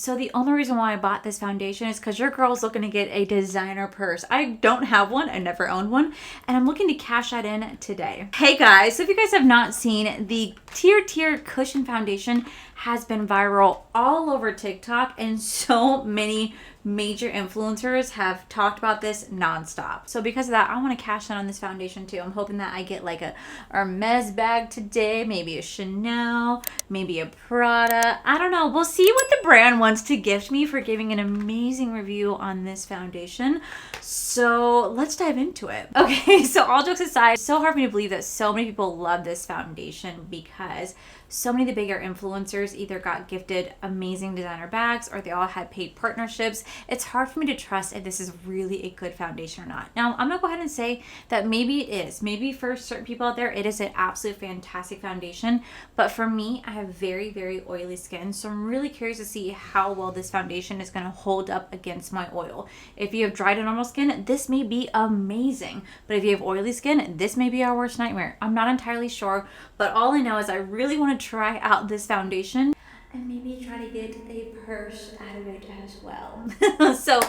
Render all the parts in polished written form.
So the only reason why I bought this foundation is because your girl's looking to get a designer purse. I don't have one. I never owned one. And I'm looking to cash that in today. Hey guys, so if you guys have not seen, the TirTir Cushion Foundation has been viral all over TikTok, and so many major influencers have talked about this nonstop. So because of that, I want to cash in on this foundation too. I'm hoping that I get like a Hermes bag today, maybe a Chanel, maybe a Prada. I don't know. We'll see what the brand wants to gift me for giving an amazing review on this foundation. So let's dive into it. Okay, so all jokes aside, it's so hard for me to believe that so many people love this foundation because so many of the bigger influencers either got gifted amazing designer bags or they all had paid partnerships. It's hard for me to trust if this is really a good foundation or not. Now, I'm gonna go ahead and say that maybe it is. Maybe for certain people out there, it is an absolute fantastic foundation. But for me, I have very, very oily skin. So I'm really curious to see how well this foundation is gonna hold up against my oil. If you have dry to normal skin, this may be amazing. But if you have oily skin, this may be our worst nightmare. I'm not entirely sure, but all I know is I really want to try out this foundation and maybe try to get a purse out of it as well. So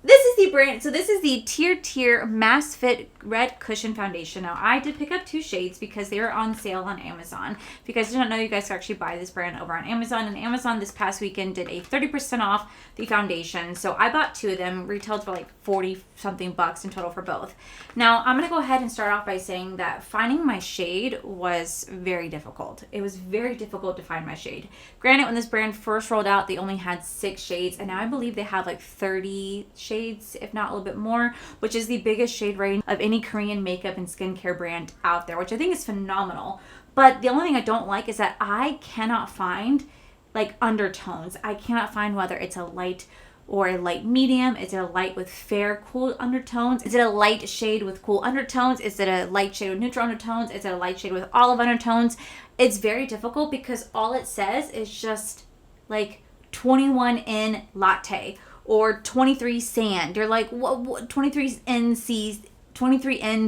this is the brand. So this is the TirTir Mass Fit Red Cushion Foundation. Now I did pick up 2 shades because they were on sale on Amazon. If you guys didn't know, you guys can actually buy this brand over on Amazon. And Amazon this past weekend did a 30% off the foundation. So I bought 2 of them, retailed for like 40 something bucks in total for both. Now I'm gonna go ahead and start off by saying that finding my shade was very difficult. It was very difficult to find my shade. Granted, when this brand first rolled out, they only had 6 shades, and now I believe they have like 30 shades, if not a little bit more, which is the biggest shade range of any Korean makeup and skincare brand out there, which I think is phenomenal. But the only thing I don't like is that I cannot find like undertones. I cannot find whether it's a light or a light medium. Is it a light with fair, cool undertones? Is it a light shade with cool undertones? Is it a light shade with neutral undertones? Is it a light shade with olive undertones? It's very difficult because all it says is just like 21N latte or 23 sand. You're like, what 23N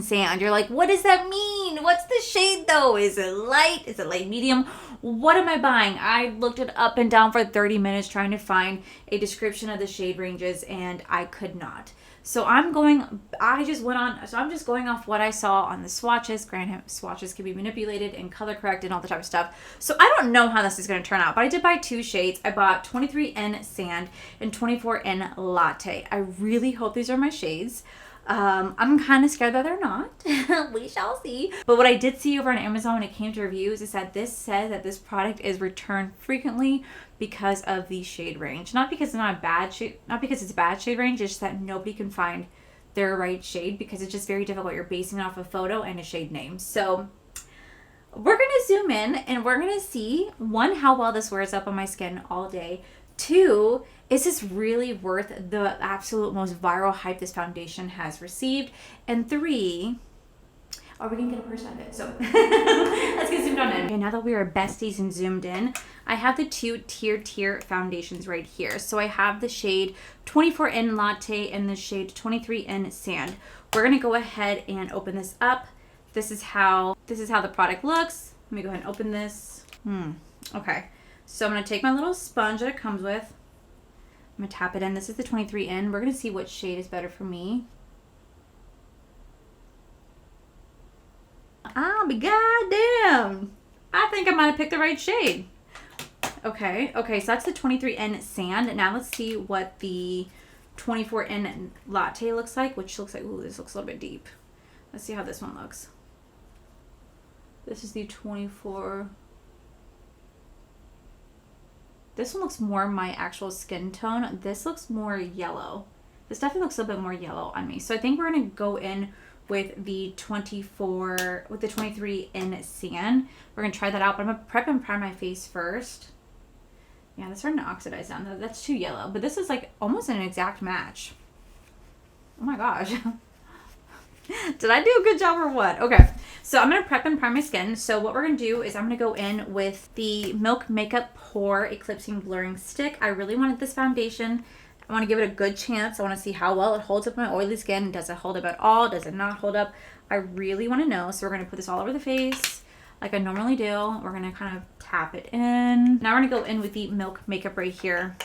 sand. You're like, what does that mean? What's the shade though? Is it light? Is it light medium? What am I buying? I looked it up and down for 30 minutes trying to find a description of the shade ranges, and I could not. So I'm just going off what I saw on the swatches. Granted, swatches can be manipulated and color corrected and all the type of stuff. So I don't know how this is going to turn out, but I did buy 2 shades. I bought 23N Sand and 24N Latte. I really hope these are my shades. I'm kind of scared that they're not. We shall see. But what I did see over on Amazon when it came to reviews is that this says that this product is returned frequently because of the shade range. Not because it's not a bad shade, not because it's a bad shade range, it's just that nobody can find their right shade because it's just very difficult. You're basing it off a photo and a shade name. So we're going to zoom in and we're going to see, 1, how well this wears up on my skin all day. 2, is this really worth the absolute most viral hype this foundation has received? And 3, are we gonna get a purse out of it? So let's get zoomed on in. Okay, now that we are besties and zoomed in, I have the 2 TirTir foundations right here. So I have the shade 24N Latte and the shade 23N Sand. We're gonna go ahead and open this up. This is how the product looks. Let me go ahead and open this. Okay. So I'm going to take my little sponge that it comes with. I'm going to tap it in. This is the 23N. We're going to see what shade is better for me. I'll be goddamn. I think I might have picked the right shade. Okay, so that's the 23N Sand. Now let's see what the 24N Latte looks like, which looks like, ooh, this looks a little bit deep. Let's see how this one looks. This is the 24. This one looks more my actual skin tone. This looks more yellow. This definitely looks a little bit more yellow on me. So I think we're going to go in with the 23N Sand. We're going to try that out, but I'm going to prep and prime my face first. Yeah, that's starting to oxidize down. That's too yellow, but this is like almost an exact match. Oh my gosh. Did I do a good job or what? Okay, so I'm going to prep and prime my skin. So what we're going to do is I'm going to go in with the Milk Makeup Pore Eclipsing Blurring Stick. I really wanted this foundation. I want to give it a good chance. I want to see how well it holds up my oily skin. Does it hold up at all? Does it not hold up? I really want to know. So we're going to put this all over the face like I normally do. We're going to kind of tap it in. Now we're going to go in with the Milk Makeup right here.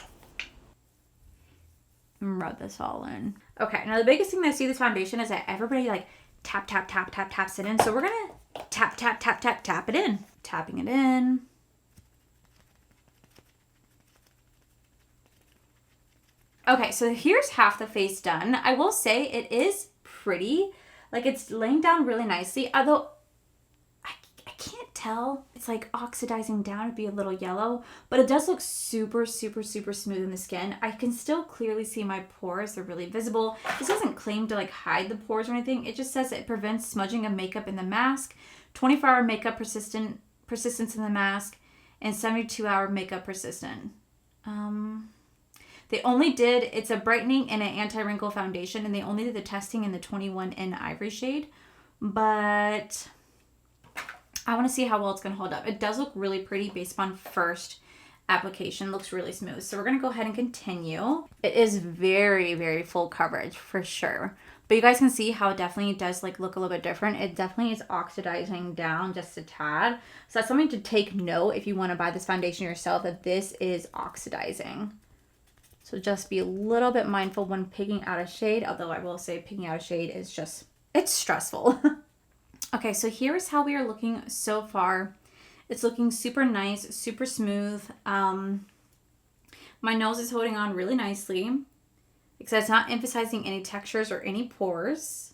and rub this all in. Okay, now the biggest thing that I see with this foundation is that everybody like tap, tap, tap, tap, taps it in. So we're gonna tap, tap, tap, tap, tap it in. Tapping it in. Okay, so here's half the face done. I will say it is pretty. Like, it's laying down really nicely, although I can't tell. It's like oxidizing down. It'd be a little yellow, but it does look super, super, super smooth in the skin. I can still clearly see my pores. They're really visible. This doesn't claim to like hide the pores or anything. It just says it prevents smudging of makeup in the mask, 24-hour makeup persistence in the mask, and 72-hour makeup persistent. They only did, it's a brightening and an anti-wrinkle foundation, and they only did the testing in the 21N Ivory shade. But I want to see how well it's going to hold up. It does look really pretty based upon first application. Looks really smooth. So we're going to go ahead and continue. It is very, very full coverage for sure. But you guys can see how it definitely does like look a little bit different. It definitely is oxidizing down just a tad. So that's something to take note if you want to buy this foundation yourself, that this is oxidizing. So just be a little bit mindful when picking out a shade, although I will say picking out a shade is just, it's stressful. Okay, so here's how we are looking so far. It's looking super nice, super smooth. My nose is holding on really nicely because it's not emphasizing any textures or any pores.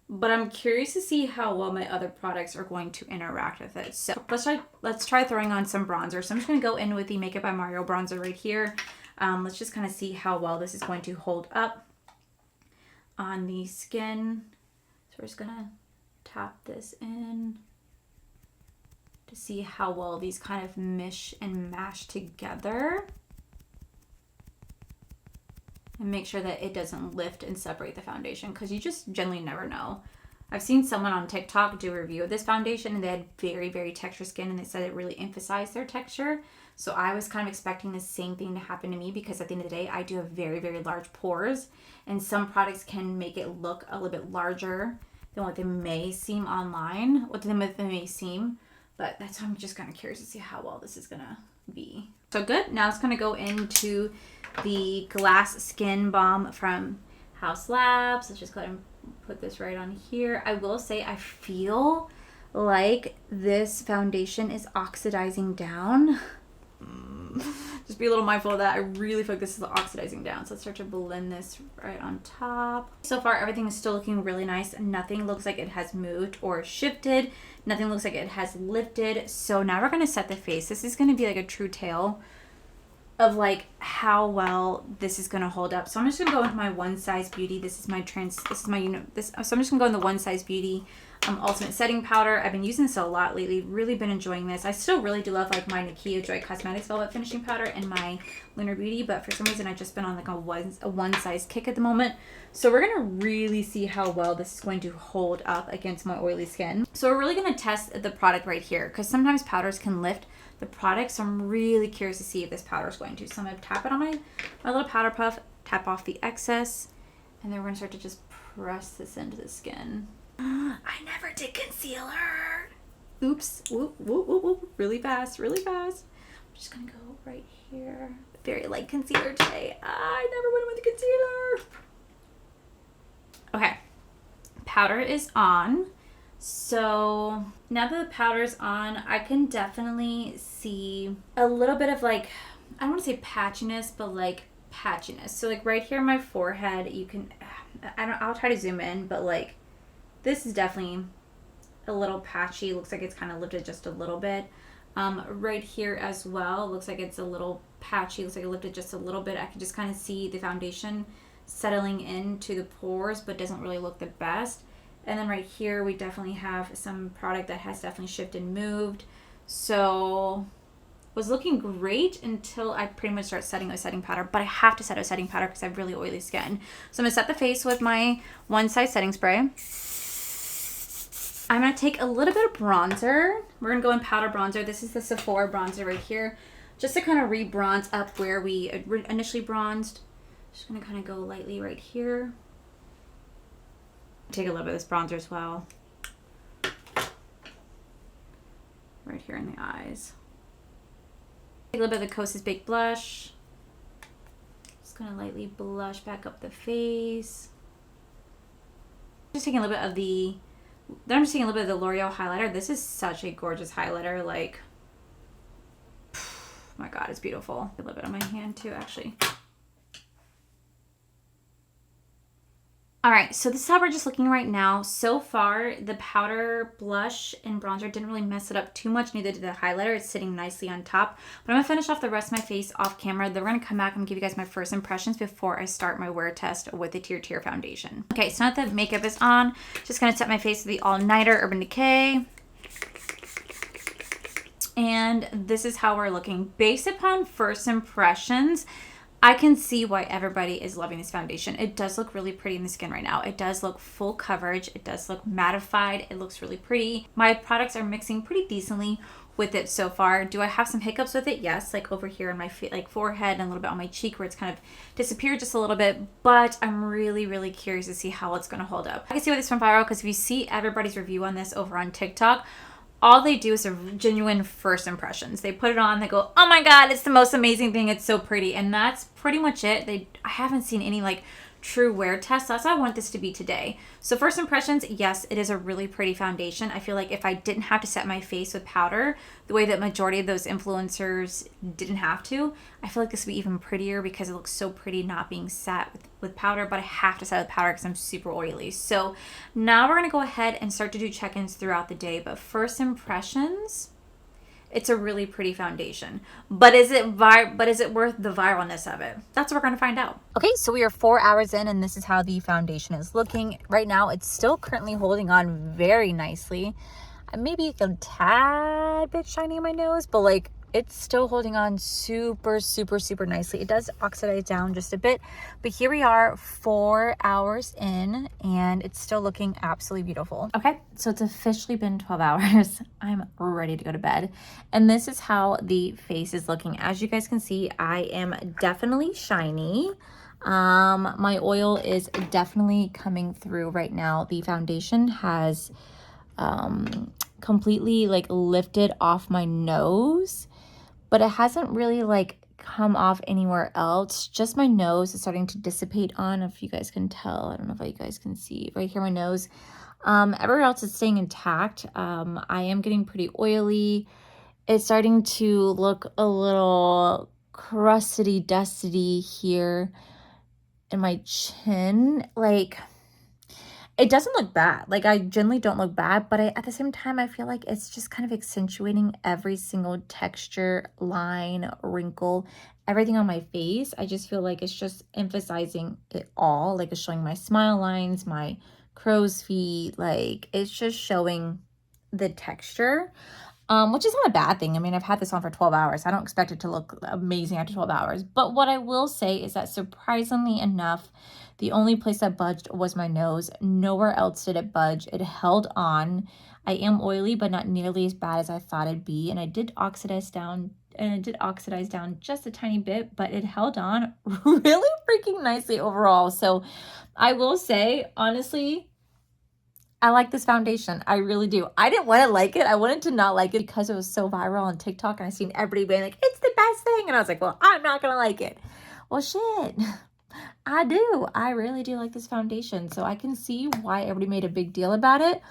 But I'm curious to see how well my other products are going to interact with it. So let's try throwing on some bronzer. So I'm just going to go in with the Makeup by Mario bronzer right here. Let's just kind of see how well this is going to hold up on the skin. So we're just going to tap this in to see how well these kind of mesh and mash together. And make sure that it doesn't lift and separate the foundation, because you just generally never know. I've seen someone on TikTok do a review of this foundation and they had very, very textured skin, and they said it really emphasized their texture. So I was kind of expecting the same thing to happen to me, because at the end of the day, I do have very, very large pores, and some products can make it look a little bit larger than what they may seem online, what they may seem. But that's why I'm just kind of curious to see how well this is gonna be. So good. Now it's gonna go into the Glass Skin Balm from House Labs. Let's just go ahead and put this right on here. I will say I feel like this foundation is oxidizing down. Just be a little mindful of that. I really feel like this is oxidizing down. So let's start to blend this right on top. So far, everything is still looking really nice. Nothing looks like it has moved or shifted. Nothing looks like it has lifted. So now we're gonna set the face. This is gonna be like a true tale of like how well this is gonna hold up. So I'm just gonna go with my One Size Beauty. So I'm just gonna go in the One Size Beauty Ultimate Setting Powder. I've been using this a lot lately. Really been enjoying this. I still really do love like my Nakia Joy Cosmetics Velvet Finishing Powder and my Lunar Beauty, but for some reason I've just been on like a one size kick at the moment. So we're gonna really see how well this is going to hold up against my oily skin. So we're really gonna test the product right here, because sometimes powders can lift the product. So I'm really curious to see if this powder is going to. So I'm gonna tap it on my little powder puff, tap off the excess, and then we're gonna start to just press this into the skin. I never did concealer. Oops. Whoop, whoop, whoop, whoop. Really fast, really fast. I'm just gonna go right here. Very light concealer today. I never went with the concealer. Okay, powder is on. So now that the powder's on, I can definitely see a little bit of like, I don't want to say patchiness, but like patchiness. So like right here on my forehead, you can, I'll try to zoom in, but like this is definitely a little patchy. Looks like it's kind of lifted just a little bit. Right here as well, looks like it's a little patchy. Looks like it lifted just a little bit. I can just kind of see the foundation settling into the pores, but doesn't really look the best. And then right here, we definitely have some product that has definitely shifted and moved. So was looking great until I pretty much start setting a setting powder, but I have to set a setting powder because I have really oily skin. So I'm gonna set the face with my One Size setting spray. I'm gonna take a little bit of bronzer. We're gonna go in powder bronzer. This is the Sephora bronzer right here, just to kind of re-bronze up where we initially bronzed. Just gonna kind of go lightly right here. Take a little bit of this bronzer as well. Right here in the eyes. Take a little bit of the Kosas Baked Blush. Just Just gonna lightly blush back up the face. Just taking a little bit of the, then I'm just taking a little bit of the L'Oreal highlighter. This is such a gorgeous highlighter. Like, oh my God, it's beautiful. A little bit on my hand too, actually. All right, so this is how we're just looking right now. So far, the powder, blush, and bronzer didn't really mess it up too much. Neither did the highlighter. It's sitting nicely on top. But I'm going to finish off the rest of my face off camera. Then we're going to come back and give you guys my first impressions before I start my wear test with the TirTir foundation. Okay, so now that the makeup is on, just going to set my face with the All Nighter Urban Decay. And this is how we're looking. Based upon first impressions, I can see why everybody is loving this foundation. It does look really pretty in the skin right now. It does look full coverage. It does look mattified. It looks really pretty. My products are mixing pretty decently with it so far. Do I have some hiccups with it? Yes, like over here on my forehead and a little bit on my cheek where it's kind of disappeared just a little bit, but I'm really, really curious to see how it's going to hold up. I can see why this went viral because if you see everybody's review on this over on TikTok, all they do is a genuine first impressions. They put it on, they go, oh my God, it's the most amazing thing. It's so pretty. And that's pretty much it. I haven't seen any like true wear tests. That's how I want this to be today. So first impressions, yes, it is a really pretty foundation. I feel like if I didn't have to set my face with powder, the way that majority of those influencers didn't have to, I feel like this would be even prettier because it looks so pretty not being set with powder, but I have to set with powder because I'm super oily. So now we're gonna go ahead and start to do check-ins throughout the day. But first impressions, it's a really pretty foundation. But is it worth the viralness of it? That's what we're going to find out. Okay, so we are 4 hours in and this is how the foundation is looking. Right now, it's still currently holding on very nicely. Maybe a tad bit shiny on my nose, but like it's still holding on super, super, super nicely. It does oxidize down just a bit, but here we are 4 hours in and it's still looking absolutely beautiful. Okay, so it's officially been 12 hours. I'm ready to go to bed. And this is how the face is looking. As you guys can see, I am definitely shiny. My oil is definitely coming through right now. The foundation has completely like lifted off my nose, but it hasn't really like come off anywhere else. Just my nose is starting to dissipate on, if you guys can tell. I don't know if you guys can see right here, my nose. Everywhere else is staying intact. I am getting pretty oily. It's starting to look a little crusty, dusty here in my chin. Like, it doesn't look bad. Like, I generally don't look bad, but at the same time, I feel like it's just kind of accentuating every single texture, line, wrinkle, everything on my face. I just feel like it's just emphasizing it all. Like, it's showing my smile lines, my crow's feet. Like, it's just showing the texture, which is not a bad thing. I mean, I've had this on for 12 hours. I don't expect it to look amazing after 12 hours. But what I will say is that surprisingly enough, the only place that budged was my nose. Nowhere else did it budge. It held on. I am oily, but not nearly as bad as I thought it'd be. And I did oxidize down, just a tiny bit, but it held on really freaking nicely overall. So I will say, honestly, I like this foundation. I really do. I didn't want to like it. I wanted to not like it because it was so viral on TikTok and I seen everybody being like, it's the best thing. And I was like, well, I'm not going to like it. Well, shit. I do. I really do like this foundation. So I can see why everybody made a big deal about it.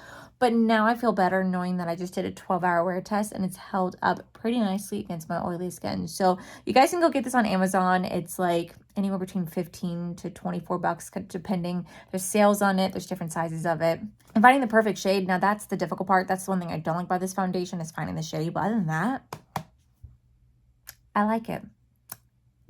But now I feel better knowing that I just did a 12-hour wear test and it's held up pretty nicely against my oily skin. So you guys can go get this on Amazon. It's like anywhere between 15 to 24 bucks depending. There's sales on it. There's different sizes of it. And finding the perfect shade, now that's the difficult part. That's the one thing I don't like about this foundation is finding the shade. But other than that, I like it.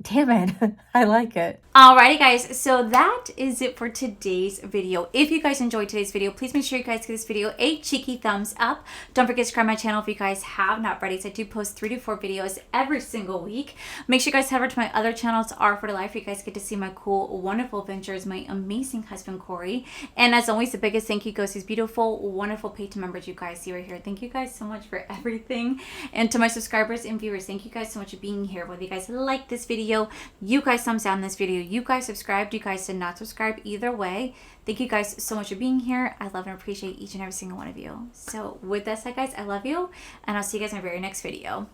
Damn it, I like it. Alrighty guys, so that is it for today's video. If you guys enjoyed today's video, please make sure you guys give this video a cheeky thumbs up. Don't forget to subscribe to my channel if you guys have not already. So I do post 3 to 4 videos every single week. Make sure you guys head over to my other channels, R for Life, where you guys get to see my cool, wonderful adventures, my amazing husband, Corey. And as always, the biggest thank you goes to these beautiful, wonderful Patreon members you guys see right here. Thank you guys so much for everything. And to my subscribers and viewers, thank you guys so much for being here. Whether you guys like this video, you guys thumbs down this video, you guys subscribed, you guys did not subscribe, either way, thank you guys so much for being here. I love and appreciate each and every single one of you. So with that said guys, I love you and I'll see you guys in my very next video.